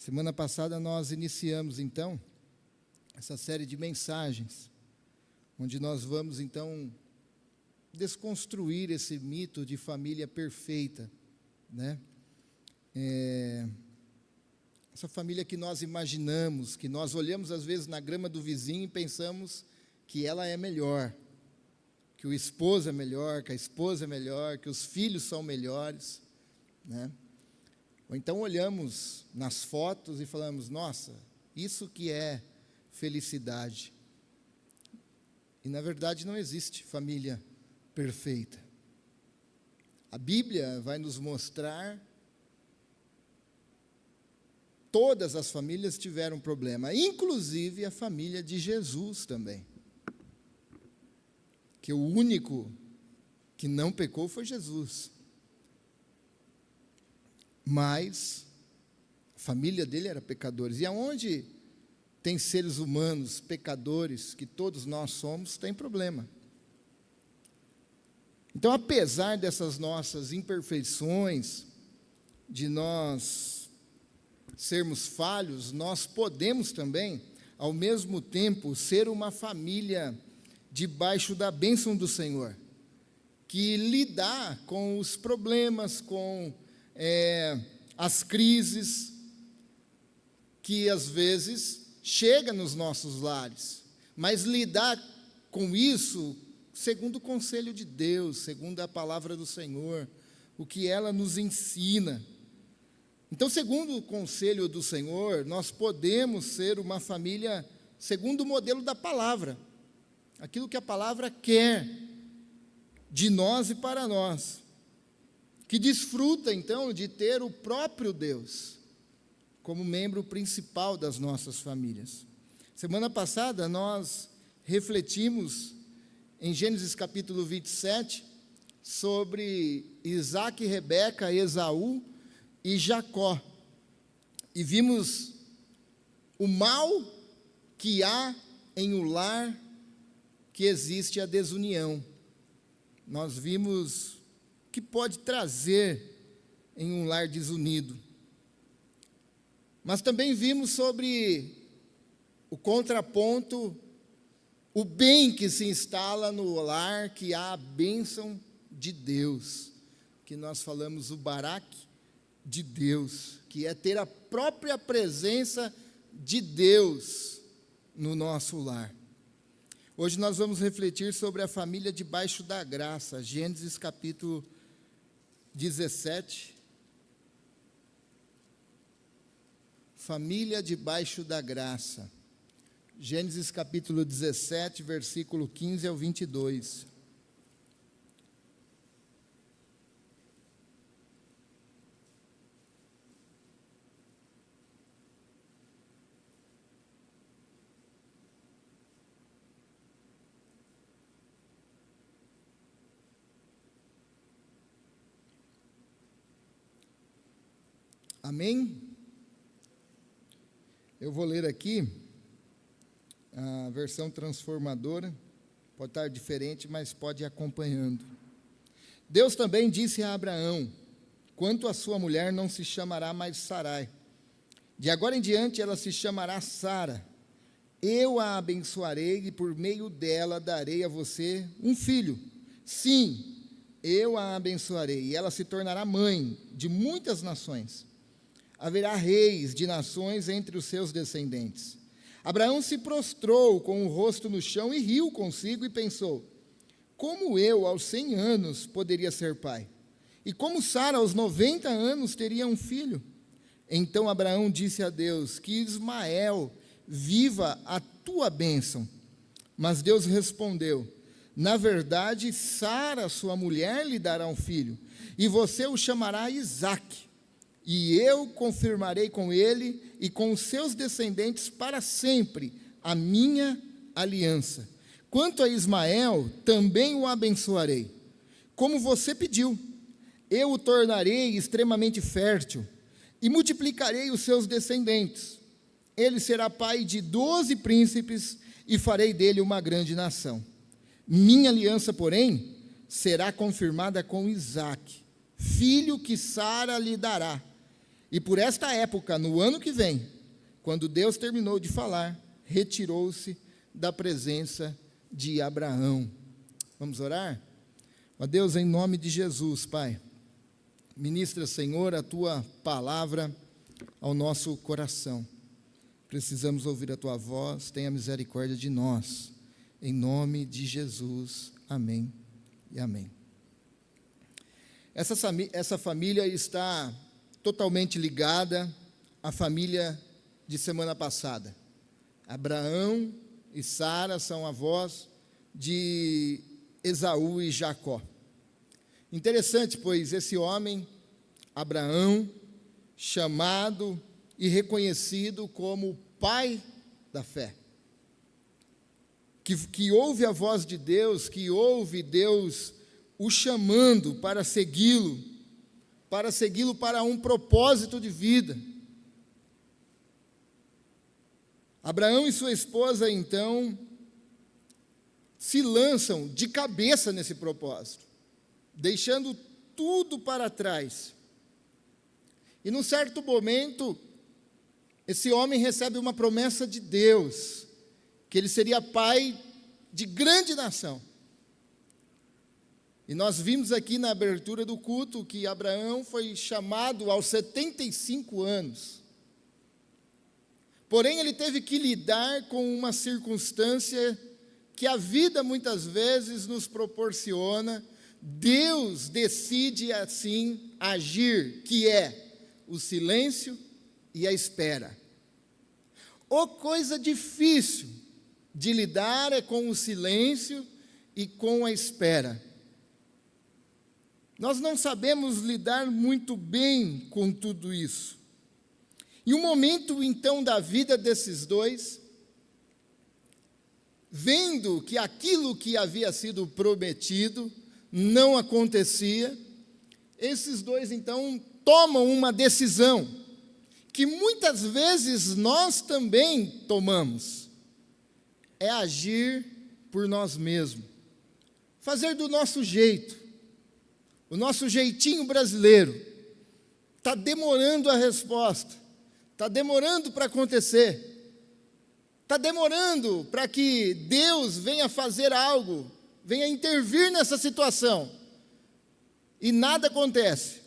Semana passada nós iniciamos, então, essa série de mensagens, onde nós vamos, então, desconstruir esse mito de família perfeita, né? Essa família que nós imaginamos, que nós olhamos às vezes na grama do vizinho e pensamos que ela é melhor, que o esposo é melhor, que a esposa é melhor, que os filhos são melhores, né? Ou então olhamos nas fotos e falamos, nossa, isso que é felicidade. E na verdade não existe família perfeita. A Bíblia vai nos mostrar todas as famílias tiveram problema, inclusive a família de Jesus também. Que o único que não pecou foi Jesus. Mas a família dele era pecadores. E aonde tem seres humanos, pecadores, que todos nós somos, tem problema. Então, apesar dessas nossas imperfeições, de nós sermos falhos, nós podemos também, ao mesmo tempo, ser uma família debaixo da bênção do Senhor, que lidar com os problemas, com as crises que às vezes chegam nos nossos lares, mas lidar com isso segundo o conselho de Deus, segundo a palavra do Senhor, o que ela nos ensina. Então, segundo o conselho do Senhor, nós podemos ser uma família segundo o modelo da palavra, aquilo que a palavra quer de nós e para nós, que desfruta, então, de ter o próprio Deus como membro principal das nossas famílias. Semana passada, nós refletimos em Gênesis capítulo 27, sobre Isaac, Rebeca, Esaú e Jacó. E vimos o mal que há em um lar que existe a desunião. Nós vimos que pode trazer em um lar desunido. Mas também vimos sobre o contraponto, o bem que se instala no lar, que há a bênção de Deus, que nós falamos o baraque de Deus, que é ter a própria presença de Deus no nosso lar. Hoje nós vamos refletir sobre a família debaixo da graça, Gênesis capítulo 17, família debaixo da graça, Gênesis capítulo 17, versículo 15 ao 22. Amém? Eu vou ler aqui a versão transformadora, pode estar diferente, mas pode ir acompanhando. Deus também disse a Abraão, quanto a sua mulher não se chamará mais Sarai, de agora em diante ela se chamará Sara, eu a abençoarei e por meio dela darei a você um filho, sim, eu a abençoarei e ela se tornará mãe de muitas nações. Haverá reis de nações entre os seus descendentes. Abraão se prostrou com o rosto no chão e riu consigo e pensou, como eu aos 100 anos poderia ser pai? E como Sara aos 90 anos teria um filho? Então Abraão disse a Deus, que Ismael viva a tua bênção. Mas Deus respondeu, na verdade Sara, sua mulher, lhe dará um filho, e você o chamará Isaque. E eu confirmarei com ele e com os seus descendentes para sempre a minha aliança. Quanto a Ismael, também o abençoarei, como você pediu. Eu o tornarei extremamente fértil e multiplicarei os seus descendentes. Ele será pai de 12 príncipes e farei dele uma grande nação. Minha aliança, porém, será confirmada com Isaque, filho que Sara lhe dará. E por esta época, no ano que vem, quando Deus terminou de falar, retirou-se da presença de Abraão. Vamos orar? Ó Deus, em nome de Jesus, Pai, ministra, Senhor, a Tua palavra ao nosso coração. Precisamos ouvir a Tua voz, tenha misericórdia de nós. Em nome de Jesus, amém e amém. Essa família está totalmente ligada à família de semana passada. Abraão e Sara são avós de Esaú e Jacó. Interessante, pois esse homem, Abraão, chamado e reconhecido como o pai da fé, que ouve a voz de Deus, que ouve Deus o chamando para segui-lo para um propósito de vida. Abraão e sua esposa, então, se lançam de cabeça nesse propósito, deixando tudo para trás. E num certo momento, esse homem recebe uma promessa de Deus, que ele seria pai de grande nação. E nós vimos aqui na abertura do culto que Abraão foi chamado aos 75 anos. Porém, ele teve que lidar com uma circunstância que a vida muitas vezes nos proporciona. Deus decide assim agir, que é o silêncio e a espera. Coisa difícil de lidar é com o silêncio e com a espera. Nós não sabemos lidar muito bem com tudo isso. E um momento, então, da vida desses dois, vendo que aquilo que havia sido prometido não acontecia, esses dois, então, tomam uma decisão, que muitas vezes nós também tomamos, é agir por nós mesmos, fazer do nosso jeito, o nosso jeitinho brasileiro. Está demorando a resposta, está demorando para acontecer, está demorando para que Deus venha fazer algo, venha intervir nessa situação, e nada acontece.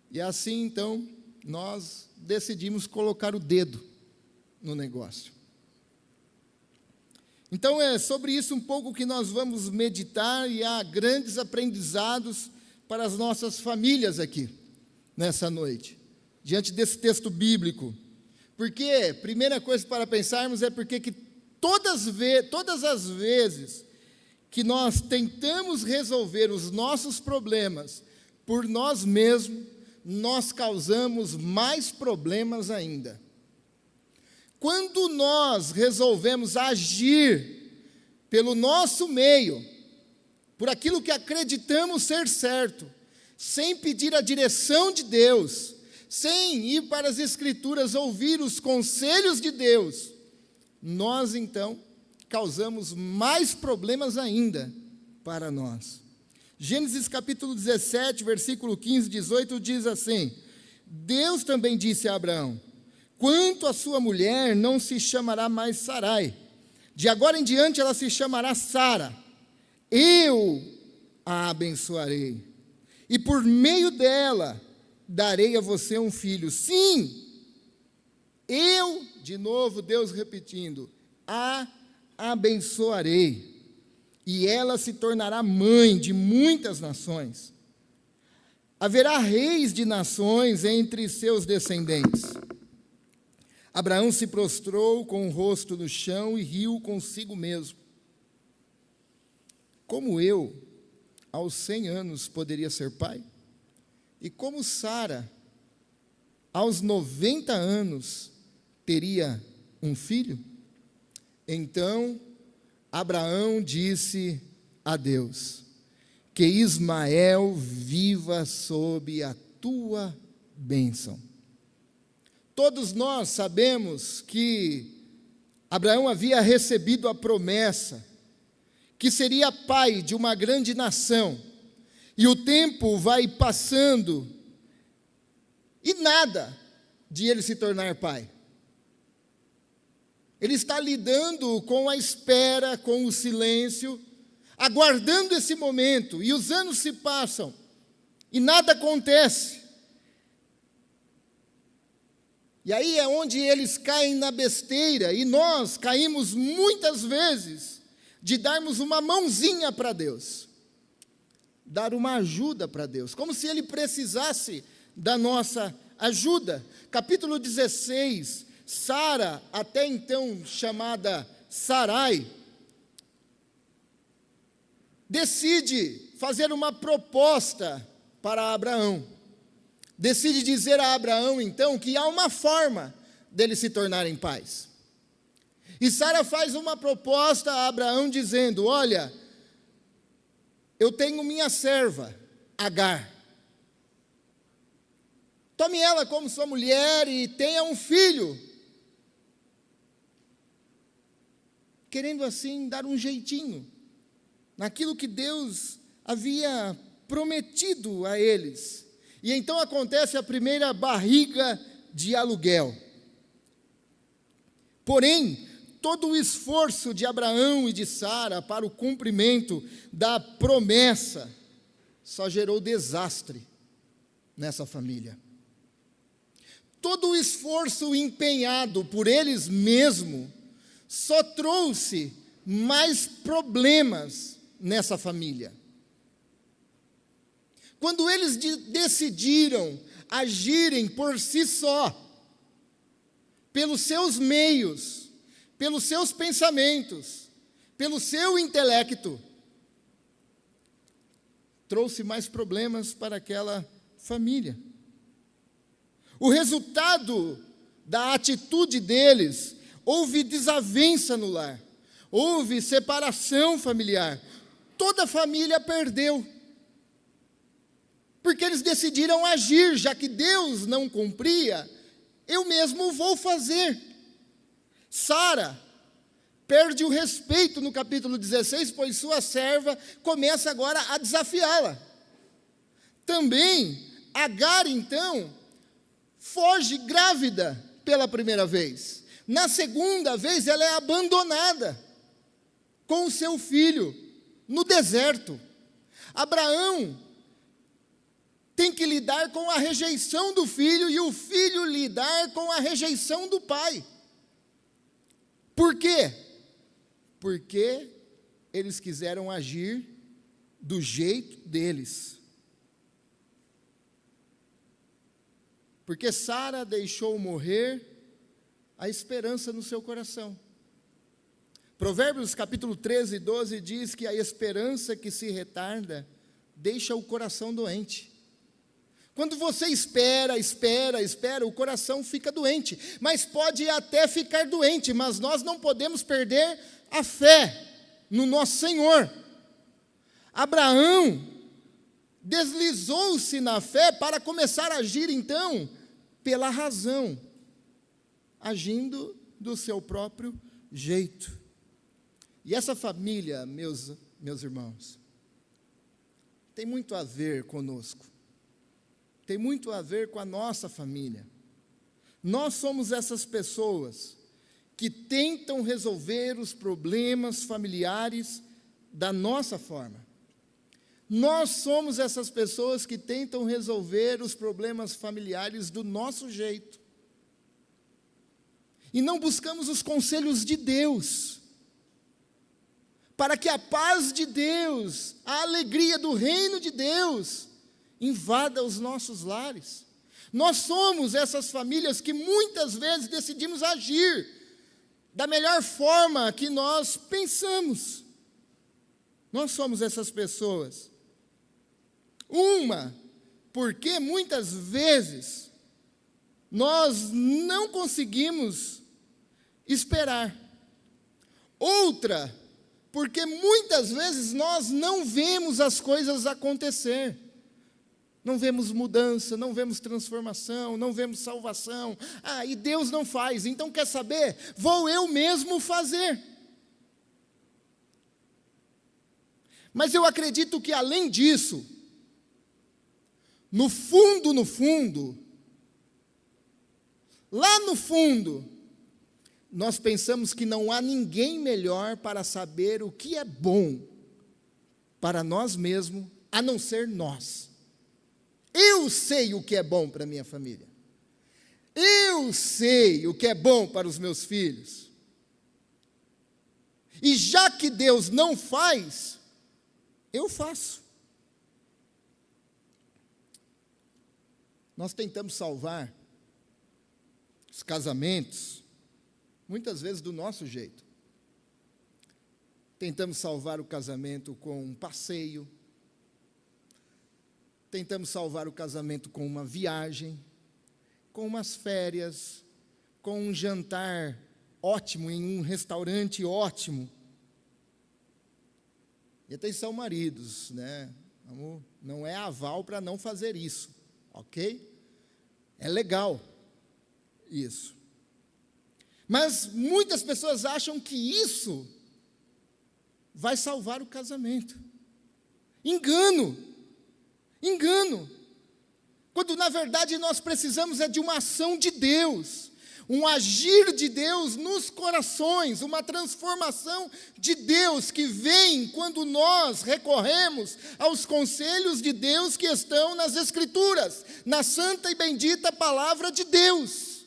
E assim, então, nós decidimos colocar o dedo no negócio. Então, é sobre isso um pouco que nós vamos meditar, e há grandes aprendizados para as nossas famílias aqui, nessa noite, diante desse texto bíblico. Porque, primeira coisa para pensarmos é porque que todas as vezes que nós tentamos resolver os nossos problemas por nós mesmos, nós causamos mais problemas ainda. Quando nós resolvemos agir pelo nosso meio, por aquilo que acreditamos ser certo, sem pedir a direção de Deus, sem ir para as Escrituras ouvir os conselhos de Deus, nós então causamos mais problemas ainda para nós. Gênesis capítulo 17, versículo 15, 18, diz assim: Deus também disse a Abraão: quanto à sua mulher, não se chamará mais Sarai, de agora em diante ela se chamará Sara. Eu a abençoarei, e por meio dela darei a você um filho. Sim, eu, de novo Deus repetindo, a abençoarei, e ela se tornará mãe de muitas nações. Haverá reis de nações entre seus descendentes. Abraão se prostrou com o rosto no chão e riu consigo mesmo. Como eu, aos 100 anos, poderia ser pai? E como Sara, aos 90 anos, teria um filho? Então, Abraão disse a Deus: que Ismael viva sob a tua bênção. Todos nós sabemos que Abraão havia recebido a promessa que seria pai de uma grande nação, e o tempo vai passando, e nada de ele se tornar pai. Ele está lidando com a espera, com o silêncio, aguardando esse momento, e os anos se passam, e nada acontece. E aí é onde eles caem na besteira, e nós caímos muitas vezes de darmos uma mãozinha para Deus, dar uma ajuda para Deus, como se Ele precisasse da nossa ajuda. Capítulo 16, Sara, até então chamada Sarai, decide fazer uma proposta para Abraão. Decide dizer a Abraão, então, que há uma forma deles se tornarem pais. E Sara faz uma proposta a Abraão dizendo: olha, eu tenho minha serva, Agar. Tome ela como sua mulher e tenha um filho. Querendo assim dar um jeitinho naquilo que Deus havia prometido a eles. E então acontece a primeira barriga de aluguel. Porém, todo o esforço de Abraão e de Sara para o cumprimento da promessa só gerou desastre nessa família. Todo o esforço empenhado por eles mesmos só trouxe mais problemas nessa família. Quando eles decidiram agirem por si só, pelos seus meios, pelos seus pensamentos, pelo seu intelecto, trouxe mais problemas para aquela família. O resultado da atitude deles, houve desavença no lar, houve separação familiar, toda a família perdeu. Porque eles decidiram agir, já que Deus não cumpria, eu mesmo vou fazer. Sara perde o respeito no capítulo 16, pois sua serva começa agora a desafiá-la. Também, Agar, então, foge grávida pela primeira vez. Na segunda vez, ela é abandonada com o seu filho no deserto. Abraão tem que lidar com a rejeição do filho e o filho lidar com a rejeição do pai. Por quê? Porque eles quiseram agir do jeito deles. Porque Sara deixou morrer a esperança no seu coração. Provérbios capítulo 13, 12 diz que a esperança que se retarda deixa o coração doente. Quando você espera, o coração fica doente, mas pode até ficar doente, mas nós não podemos perder a fé no nosso Senhor. Abraão deslizou-se na fé para começar a agir, então, pela razão, agindo do seu próprio jeito. E essa família, meus irmãos, tem muito a ver conosco. Tem muito a ver com a nossa família. Nós somos essas pessoas que tentam resolver os problemas familiares da nossa forma. Nós somos essas pessoas que tentam resolver os problemas familiares do nosso jeito. E não buscamos os conselhos de Deus, para que a paz de Deus, a alegria do reino de Deus, invada os nossos lares. Nós somos essas famílias que muitas vezes decidimos agir da melhor forma que nós pensamos. Nós somos essas pessoas. Porque muitas vezes nós não conseguimos esperar. Outra, porque muitas vezes nós não vemos as coisas acontecer. Não vemos mudança, não vemos transformação, não vemos salvação. E Deus não faz, então quer saber? Vou eu mesmo fazer. Mas eu acredito que além disso, no fundo, lá no fundo, nós pensamos que não há ninguém melhor para saber o que é bom para nós mesmos, a não ser nós. Eu sei o que é bom para a minha família. Eu sei o que é bom para os meus filhos. E já que Deus não faz, eu faço. Nós tentamos salvar os casamentos, muitas vezes do nosso jeito. Tentamos salvar o casamento com um passeio. Tentamos salvar o casamento com uma viagem, com umas férias, com um jantar ótimo em um restaurante ótimo. E atenção, maridos, né? Não é aval para não fazer isso, ok? É legal isso. Mas muitas pessoas acham que isso vai salvar o casamento. Engano. Quando na verdade nós precisamos é de uma ação de Deus, um agir de Deus nos corações, uma transformação de Deus que vem quando nós recorremos aos conselhos de Deus que estão nas Escrituras, na santa e bendita palavra de Deus.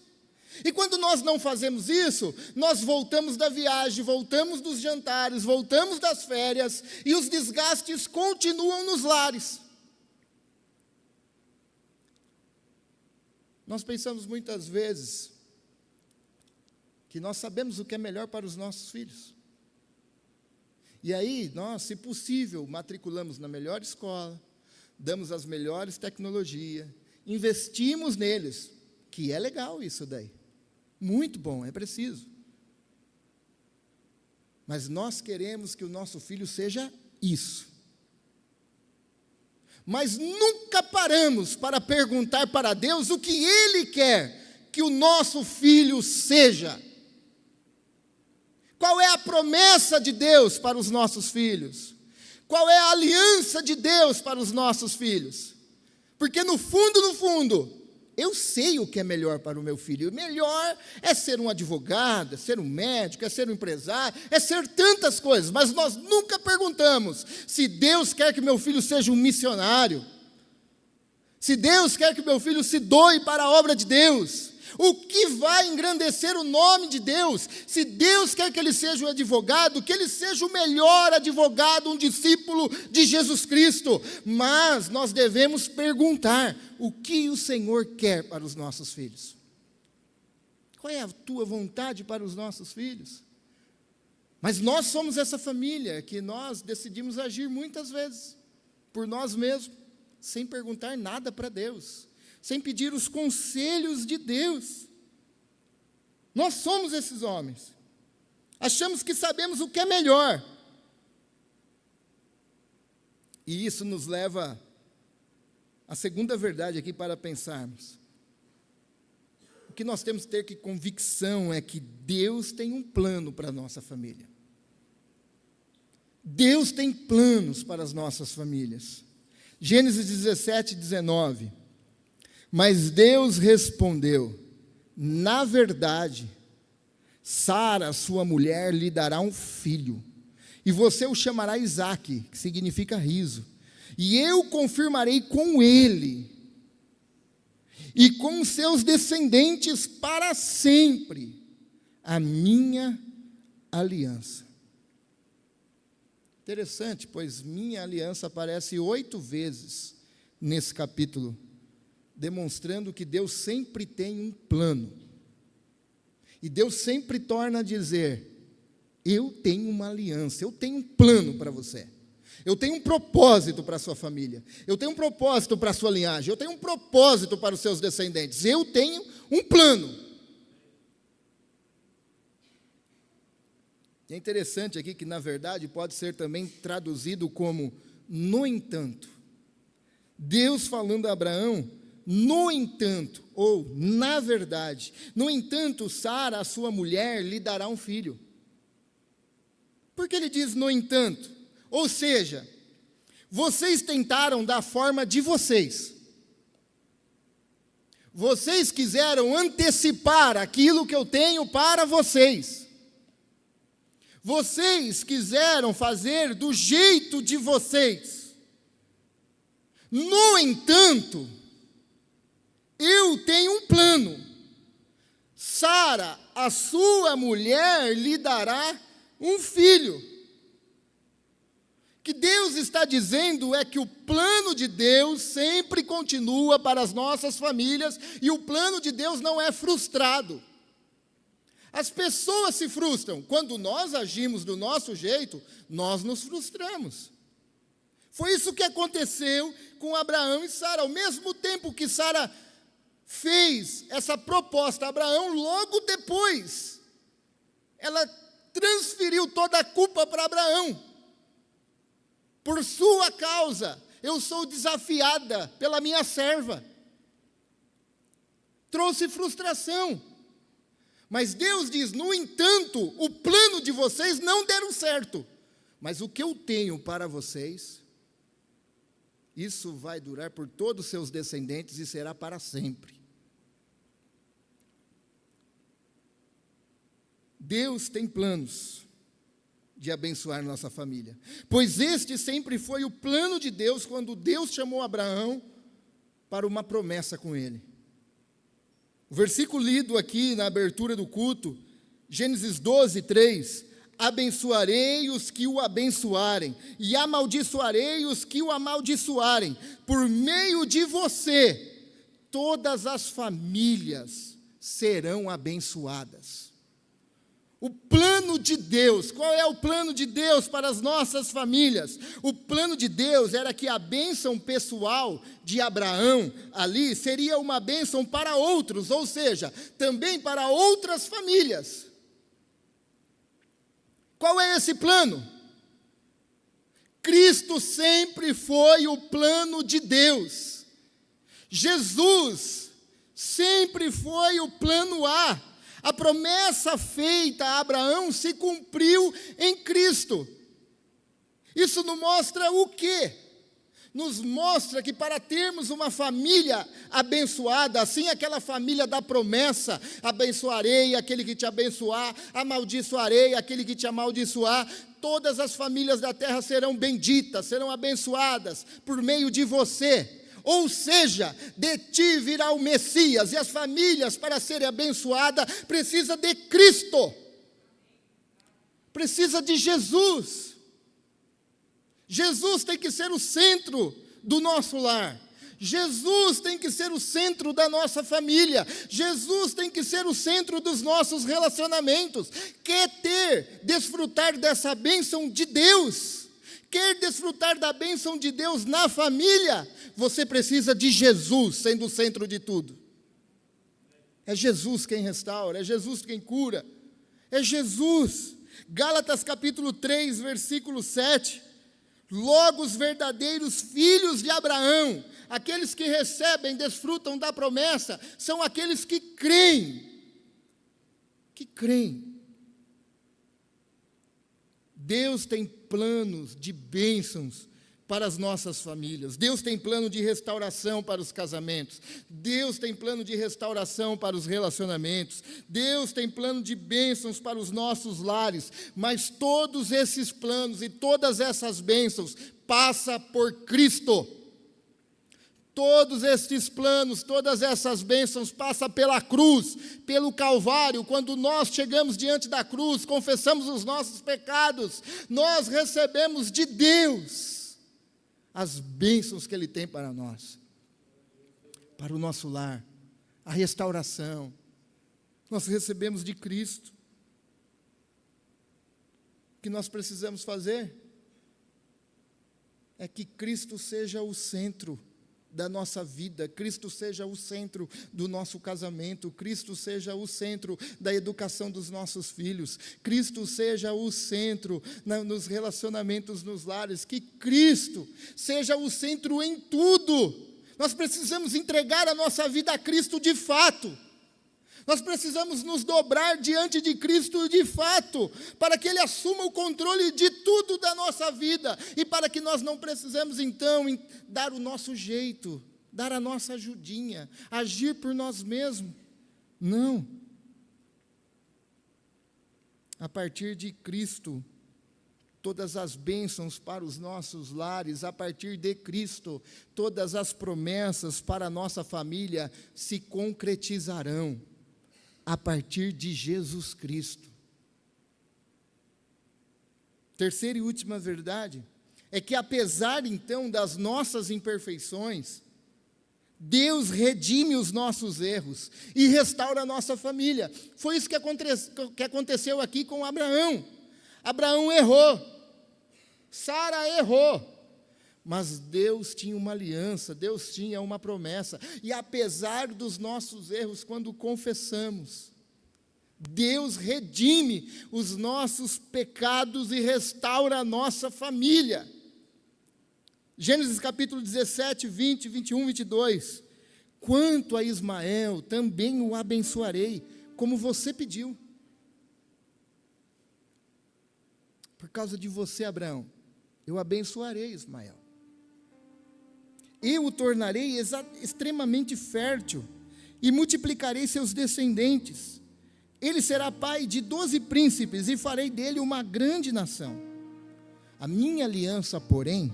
E quando nós não fazemos isso, nós voltamos da viagem, voltamos dos jantares, voltamos das férias, e os desgastes continuam nos lares. Nós pensamos muitas vezes que nós sabemos o que é melhor para os nossos filhos. E aí, nós, se possível, matriculamos na melhor escola, damos as melhores tecnologias, investimos neles, que é legal isso daí. Muito bom, é preciso. Mas nós queremos que o nosso filho seja isso. Mas nunca paramos para perguntar para Deus o que Ele quer que o nosso filho seja. Qual é a promessa de Deus para os nossos filhos? Qual é a aliança de Deus para os nossos filhos? Porque no fundo, eu sei o que é melhor para o meu filho. O melhor é ser um advogado, é ser um médico, é ser um empresário, é ser tantas coisas. Mas nós nunca perguntamos se Deus quer que meu filho seja um missionário, se Deus quer que meu filho se doe para a obra de Deus, o que vai engrandecer o nome de Deus. Se Deus quer que ele seja um advogado, que ele seja o melhor advogado, um discípulo de Jesus Cristo. Mas nós devemos perguntar o que o Senhor quer para os nossos filhos. Qual é a tua vontade para os nossos filhos? Mas nós somos essa família que nós decidimos agir muitas vezes por nós mesmos, sem perguntar nada para Deus, sem pedir os conselhos de Deus. Nós somos esses homens. Achamos que sabemos o que é melhor. E isso nos leva à segunda verdade aqui para pensarmos. O que nós temos que ter convicção é que Deus tem um plano para a nossa família. Deus tem planos para as nossas famílias. Gênesis 17, 19. Mas Deus respondeu: na verdade, Sara, sua mulher, lhe dará um filho, e você o chamará Isaque, que significa riso, e eu confirmarei com ele, e com seus descendentes para sempre, a minha aliança. Interessante, pois minha aliança aparece 8 vezes nesse capítulo, demonstrando que Deus sempre tem um plano. E Deus sempre torna a dizer: eu tenho uma aliança, eu tenho um plano para você. Eu tenho um propósito para a sua família. Eu tenho um propósito para a sua linhagem. Eu tenho um propósito para os seus descendentes. Eu tenho um plano. E é interessante aqui que, na verdade, pode ser também traduzido como no entanto. Deus falando a Abraão: no entanto, ou na verdade, no entanto, Sara, a sua mulher, lhe dará um filho. Por que ele diz no entanto? Ou seja, vocês tentaram da forma de vocês. Vocês quiseram antecipar aquilo que eu tenho para vocês. Vocês quiseram fazer do jeito de vocês. No entanto, eu tenho um plano. Sara, a sua mulher, lhe dará um filho. O que Deus está dizendo é que o plano de Deus sempre continua para as nossas famílias e o plano de Deus não é frustrado. As pessoas se frustram. Quando nós agimos do nosso jeito, nós nos frustramos. Foi isso que aconteceu com Abraão e Sara. Ao mesmo tempo que Sara fez essa proposta a Abraão, logo depois, ela transferiu toda a culpa para Abraão. Por sua causa, eu sou desafiada pela minha serva. Trouxe frustração. Mas Deus diz, no entanto, o plano de vocês não deram certo. Mas o que eu tenho para vocês, isso vai durar por todos os seus descendentes e será para sempre. Deus tem planos de abençoar nossa família, pois este sempre foi o plano de Deus quando Deus chamou Abraão para uma promessa com ele. O versículo lido aqui na abertura do culto, Gênesis 12, 3, abençoarei os que o abençoarem, e amaldiçoarei os que o amaldiçoarem, por meio de você, todas as famílias serão abençoadas. O plano de Deus, qual é o plano de Deus para as nossas famílias? O plano de Deus era que a bênção pessoal de Abraão ali seria uma bênção para outros, ou seja, também para outras famílias. Qual é esse plano? Cristo sempre foi o plano de Deus. Jesus sempre foi o plano A. A promessa feita a Abraão se cumpriu em Cristo. Isso nos mostra o quê? Nos mostra que para termos uma família abençoada, assim aquela família da promessa, abençoarei aquele que te abençoar, amaldiçoarei aquele que te amaldiçoar, todas as famílias da terra serão benditas, serão abençoadas por meio de você. Ou seja, de ti virá o Messias, e as famílias, para serem abençoadas, precisam de Cristo, precisa de Jesus. Jesus tem que ser o centro do nosso lar, Jesus tem que ser o centro da nossa família, Jesus tem que ser o centro dos nossos relacionamentos. Quer desfrutar dessa bênção de Deus, quer desfrutar da bênção de Deus na família, você precisa de Jesus sendo o centro de tudo. É Jesus quem restaura, é Jesus quem cura, é Jesus. Gálatas capítulo 3, versículo 7, logo os verdadeiros filhos de Abraão, aqueles que recebem, desfrutam da promessa, são aqueles que creem, Deus tem planos de bênçãos para as nossas famílias. Deus tem plano de restauração para os casamentos. Deus tem plano de restauração para os relacionamentos. Deus tem plano de bênçãos para os nossos lares. Mas todos esses planos e todas essas bênçãos passam por Cristo. Todos esses planos, todas essas bênçãos passam pela cruz, pelo Calvário. Quando nós chegamos diante da cruz, confessamos os nossos pecados, nós recebemos de Deus as bênçãos que Ele tem para nós, para o nosso lar, a restauração, nós recebemos de Cristo. O que nós precisamos fazer é que Cristo seja o centro da nossa vida, Cristo seja o centro do nosso casamento, Cristo seja o centro da educação dos nossos filhos, Cristo seja o centro nos relacionamentos nos lares, que Cristo seja o centro em tudo. Nós precisamos entregar a nossa vida a Cristo de fato. Nós precisamos nos dobrar diante de Cristo de fato, para que Ele assuma o controle de tudo da nossa vida, e para que nós não precisemos então dar o nosso jeito, dar a nossa ajudinha, agir por nós mesmos. Não. A partir de Cristo, todas as bênçãos para os nossos lares, a partir de Cristo, todas as promessas para a nossa família se concretizarão, a partir de Jesus Cristo. Terceira e última verdade, é que apesar então das nossas imperfeições, Deus redime os nossos erros e restaura a nossa família. Foi isso que aconteceu aqui com Abraão. Abraão errou, Sara errou, mas Deus tinha uma aliança, Deus tinha uma promessa, e apesar dos nossos erros, quando confessamos, Deus redime os nossos pecados e restaura a nossa família. Gênesis capítulo 17, 20, 21, 22. Quanto a Ismael, também o abençoarei, como você pediu. Por causa de você, Abraão, eu abençoarei Ismael. Eu o tornarei extremamente fértil e multiplicarei seus descendentes. Ele será pai de 12 príncipes e farei dele uma grande nação. A minha aliança, porém,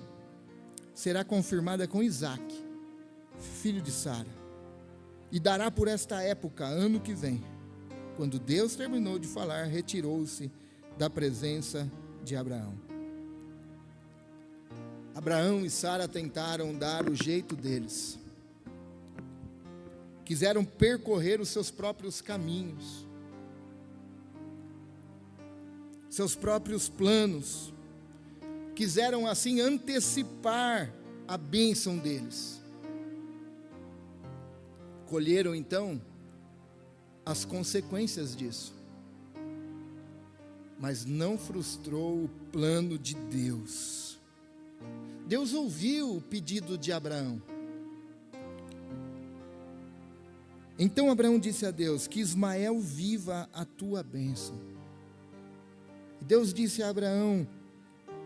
será confirmada com Isaque, filho de Sara, e dará por esta época, ano que vem. Quando Deus terminou de falar, retirou-se da presença de Abraão. Abraão e Sara tentaram dar o jeito deles. Quiseram percorrer os seus próprios caminhos, seus próprios planos. Quiseram assim antecipar a bênção deles. Colheram então as consequências disso. Mas não frustrou o plano de Deus. Deus ouviu o pedido de Abraão. Então Abraão disse a Deus: que Ismael viva a tua bênção. E Deus disse a Abraão: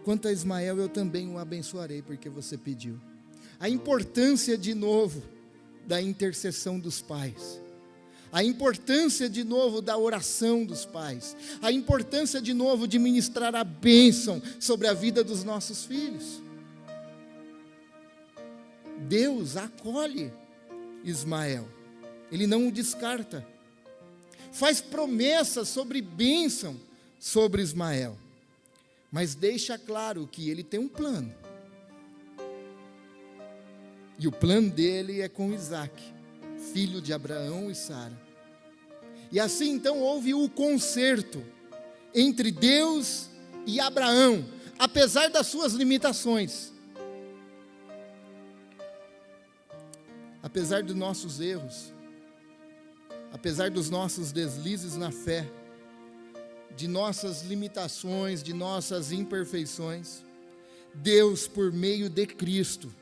quanto a Ismael, eu também o abençoarei, porque você pediu. A importância, de novo, da intercessão dos pais. A importância, de novo, da oração dos pais. A importância, de novo, de ministrar a bênção sobre a vida dos nossos filhos. Deus acolhe Ismael. Ele não o descarta. Faz promessas sobre bênção sobre Ismael. Mas deixa claro que ele tem um plano. E o plano dele é com Isaque, filho de Abraão e Sara. E assim então houve o concerto entre Deus e Abraão, apesar das suas limitações. Apesar dos nossos erros, apesar dos nossos deslizes na fé, de nossas limitações, de nossas imperfeições, Deus, por meio de Cristo,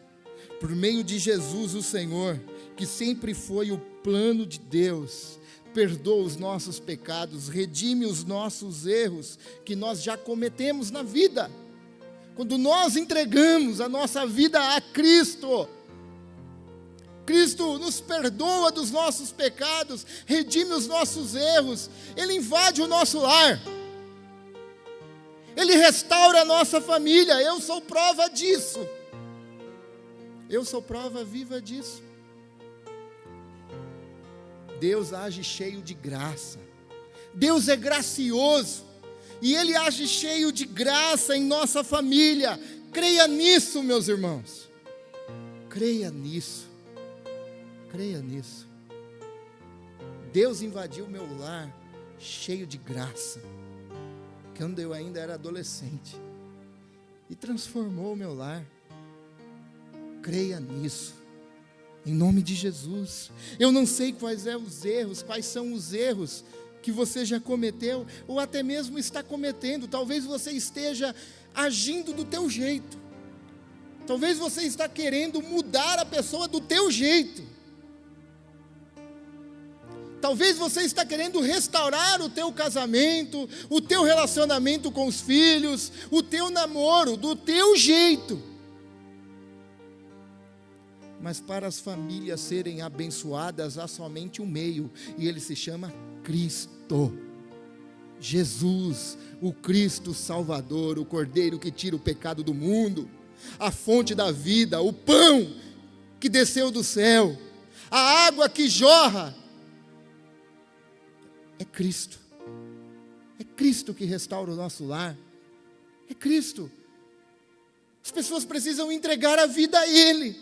por meio de Jesus o Senhor, que sempre foi o plano de Deus, perdoa os nossos pecados, redime os nossos erros que nós já cometemos na vida. Quando nós entregamos a nossa vida a Cristo, Cristo nos perdoa dos nossos pecados, redime os nossos erros, Ele invade o nosso lar, Ele restaura a nossa família. Eu sou prova disso, eu sou prova viva disso. Deus age cheio de graça, Deus é gracioso, e Ele age cheio de graça em nossa família. Creia nisso, meus irmãos, creia nisso. Creia nisso. Deus invadiu o meu lar cheio de graça, quando eu ainda era adolescente, e transformou o meu lar. Creia nisso, em nome de Jesus. Eu não sei quais são os erros que você já cometeu, ou até mesmo está cometendo. Talvez você esteja agindo do teu jeito, talvez você está querendo mudar a pessoa do teu jeito. Talvez você está querendo restaurar o teu casamento, o teu relacionamento com os filhos, o teu namoro, do teu jeito. Mas para as famílias serem abençoadas, há somente um meio, e ele se chama Cristo. Jesus, o Cristo Salvador, o Cordeiro que tira o pecado do mundo, a fonte da vida, o pão que desceu do céu, a água que jorra, é Cristo. É Cristo que restaura o nosso lar. É Cristo. As pessoas precisam entregar a vida a Ele.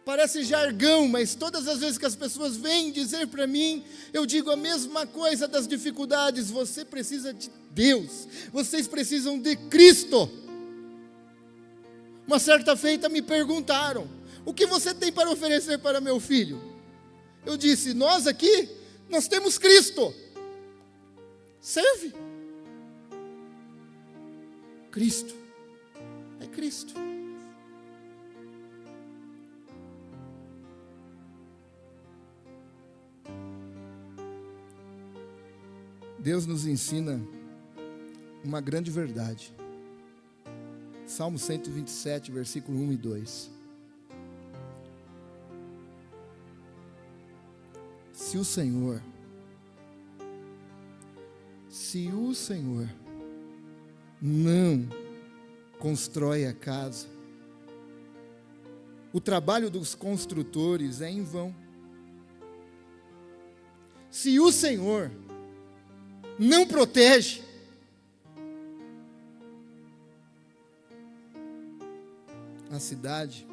Parece jargão, mas todas as vezes que as pessoas vêm dizer para mim, eu digo a mesma coisa das dificuldades. Você precisa de Deus, vocês precisam de Cristo. Uma certa feita me perguntaram: o que você tem para oferecer para meu filho? Eu disse: nós aqui, nós temos Cristo. Serve. Cristo, é Cristo. Deus nos ensina uma grande verdade. Salmo 127, versículo 1 e 2. Se o Senhor não constrói a casa, o trabalho dos construtores é em vão. Se o Senhor não protege, a cidade,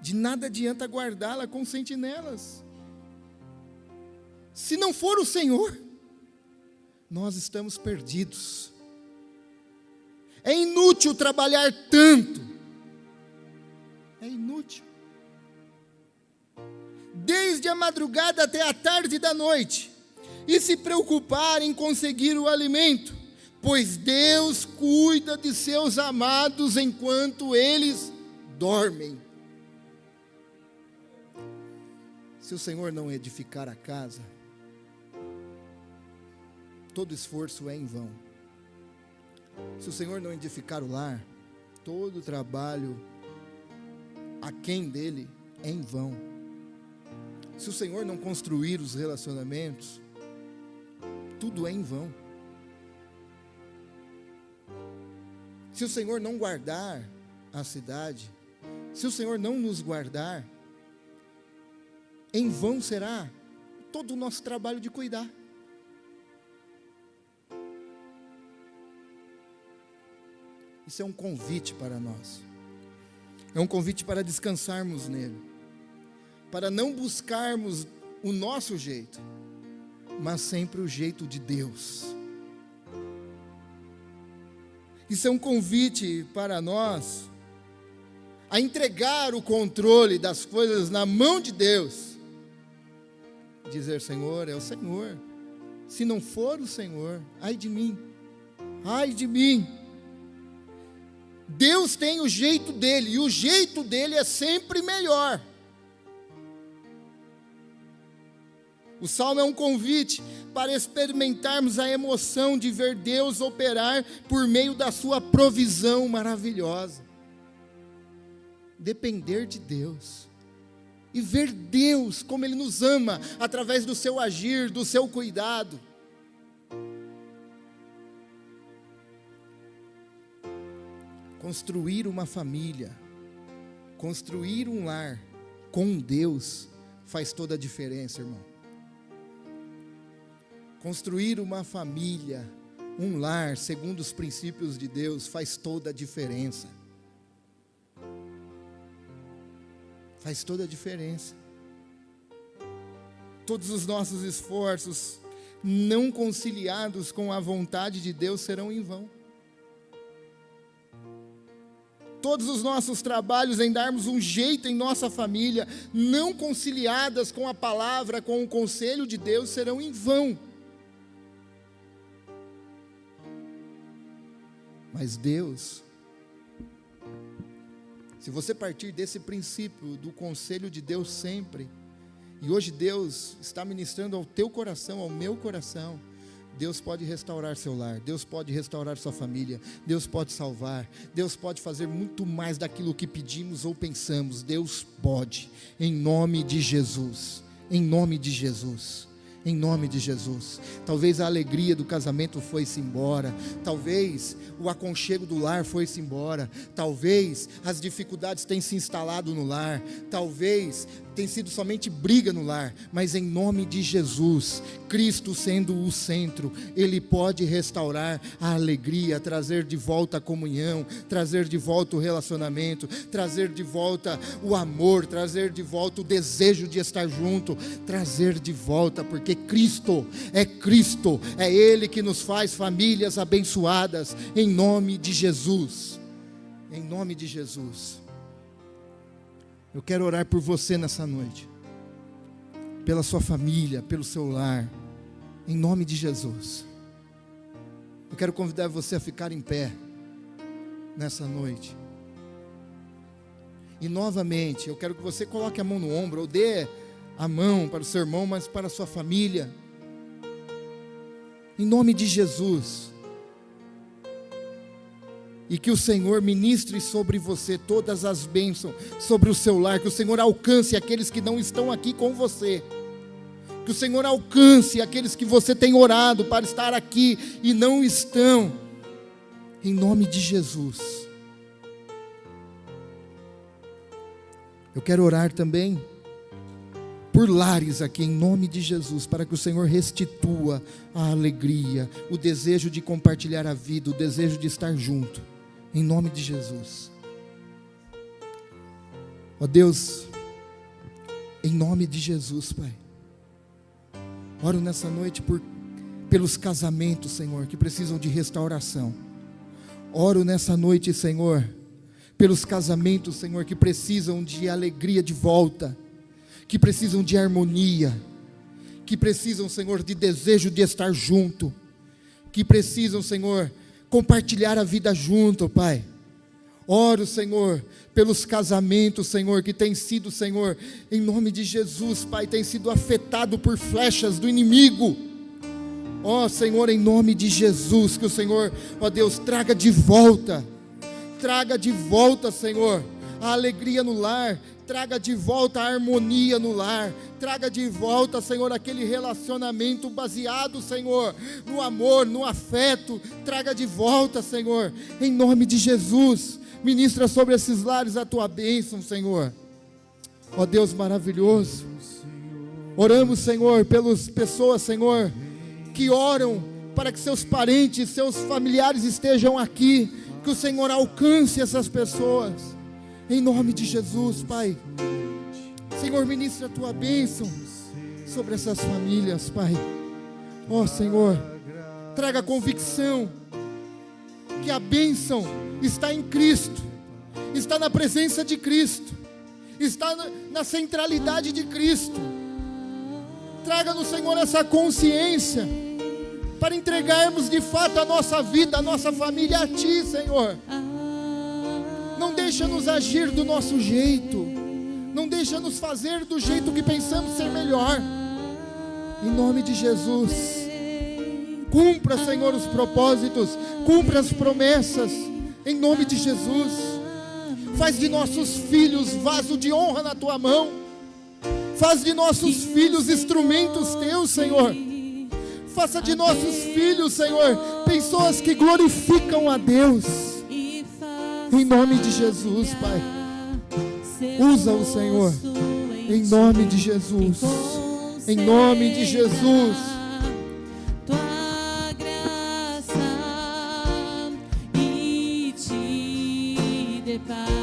de nada adianta guardá-la com sentinelas. Se não for o Senhor, nós estamos perdidos. É inútil trabalhar tanto. É inútil. Desde a madrugada até a tarde da noite, e se preocupar em conseguir o alimento, pois Deus cuida de seus amados enquanto eles dormem. Se o Senhor não edificar a casa, todo esforço é em vão. Se o Senhor não edificar o lar, todo trabalho aquém dele é em vão. Se o Senhor não construir os relacionamentos, tudo é em vão. Se o Senhor não guardar a cidade, se o Senhor não nos guardar, em vão será todo o nosso trabalho de cuidar. Isso é um convite para nós. É um convite para descansarmos nele, para não buscarmos o nosso jeito, mas sempre o jeito de Deus. Isso é um convite para nós a entregar o controle das coisas na mão de Deus. Dizer: Senhor, é o Senhor. Se não for o Senhor, ai de mim, ai de mim. Deus tem o jeito dele, e o jeito dele é sempre melhor. O Salmo é um convite para experimentarmos a emoção de ver Deus operar por meio da sua provisão maravilhosa. Depender de Deus e ver Deus como Ele nos ama através do seu agir, do seu cuidado. Construir uma família, construir um lar com Deus faz toda a diferença, irmão. Construir uma família, um lar, segundo os princípios de Deus, faz toda a diferença. Faz toda a diferença. Todos os nossos esforços não conciliados com a vontade de Deus serão em vão. Todos os nossos trabalhos em darmos um jeito em nossa família, não conciliadas com a palavra, com o conselho de Deus, serão em vão. Mas Deus, se você partir desse princípio do conselho de Deus sempre, e hoje Deus está ministrando ao teu coração, ao meu coração, Deus pode restaurar seu lar, Deus pode restaurar sua família, Deus pode salvar, Deus pode fazer muito mais daquilo que pedimos ou pensamos. Deus pode, em nome de Jesus, em nome de Jesus. Em nome de Jesus. Talvez a alegria do casamento foi-se embora, talvez o aconchego do lar foi-se embora, talvez as dificuldades tenham se instalado no lar, talvez tenha sido somente briga no lar, mas em nome de Jesus, Cristo sendo o centro, Ele pode restaurar a alegria, trazer de volta a comunhão, trazer de volta o relacionamento, trazer de volta o amor, trazer de volta o desejo de estar junto, trazer de volta, porque Cristo, é Ele que nos faz famílias abençoadas, em nome de Jesus, em nome de Jesus. Eu quero orar por você nessa noite, pela sua família, pelo seu lar, em nome de Jesus. Eu quero convidar você a ficar em pé nessa noite. E novamente, eu quero que você coloque a mão no ombro, ou dê a mão para o seu irmão, mas para a sua família. Em nome de Jesus. E que o Senhor ministre sobre você todas as bênçãos, sobre o seu lar, que o Senhor alcance aqueles que não estão aqui com você, que o Senhor alcance aqueles que você tem orado para estar aqui e não estão, em nome de Jesus. Eu quero orar também por lares aqui, em nome de Jesus, para que o Senhor restitua a alegria, o desejo de compartilhar a vida, o desejo de estar junto, em nome de Jesus. Ó Deus, em nome de Jesus, Pai, oro nessa noite pelos casamentos, Senhor, que precisam de restauração. Oro nessa noite, Senhor, pelos casamentos, Senhor, que precisam de alegria de volta, que precisam de harmonia, que precisam, Senhor, de desejo de estar junto, que precisam, Senhor, compartilhar a vida junto, Pai. Oro, Senhor, pelos casamentos, Senhor, que tem sido, Senhor, em nome de Jesus, Pai, tem sido afetado por flechas do inimigo. Ó Senhor, em nome de Jesus, que o Senhor, ó Deus, traga de volta, Senhor, a alegria no lar, traga de volta a harmonia no lar, traga de volta, Senhor, aquele relacionamento baseado, Senhor, no amor, no afeto, traga de volta, Senhor, em nome de Jesus. Ministra sobre esses lares a tua bênção, Senhor. Ó Deus maravilhoso, oramos, Senhor, pelas pessoas, Senhor, que oram para que seus parentes, seus familiares estejam aqui, que o Senhor alcance essas pessoas, em nome de Jesus, Pai. Senhor, ministra a tua bênção sobre essas famílias, Pai. Ó Senhor, traga convicção que a bênção está em Cristo, está na presença de Cristo, está na centralidade de Cristo. Traga no Senhor essa consciência, para entregarmos de fato a nossa vida, a nossa família a Ti, Senhor. Não deixa nos agir do nosso jeito, não deixa nos fazer do jeito que pensamos ser melhor, em nome de Jesus. Cumpra, Senhor, os propósitos, cumpra as promessas, em nome de Jesus. Faz de nossos filhos vaso de honra na Tua mão, faz de nossos filhos instrumentos Teus, Senhor. Faça de nossos filhos, Senhor, pessoas que glorificam a Deus, em nome de Jesus, Pai. Usa-o, Senhor, em nome de Jesus, em nome de Jesus. Tua graça e te dê paz.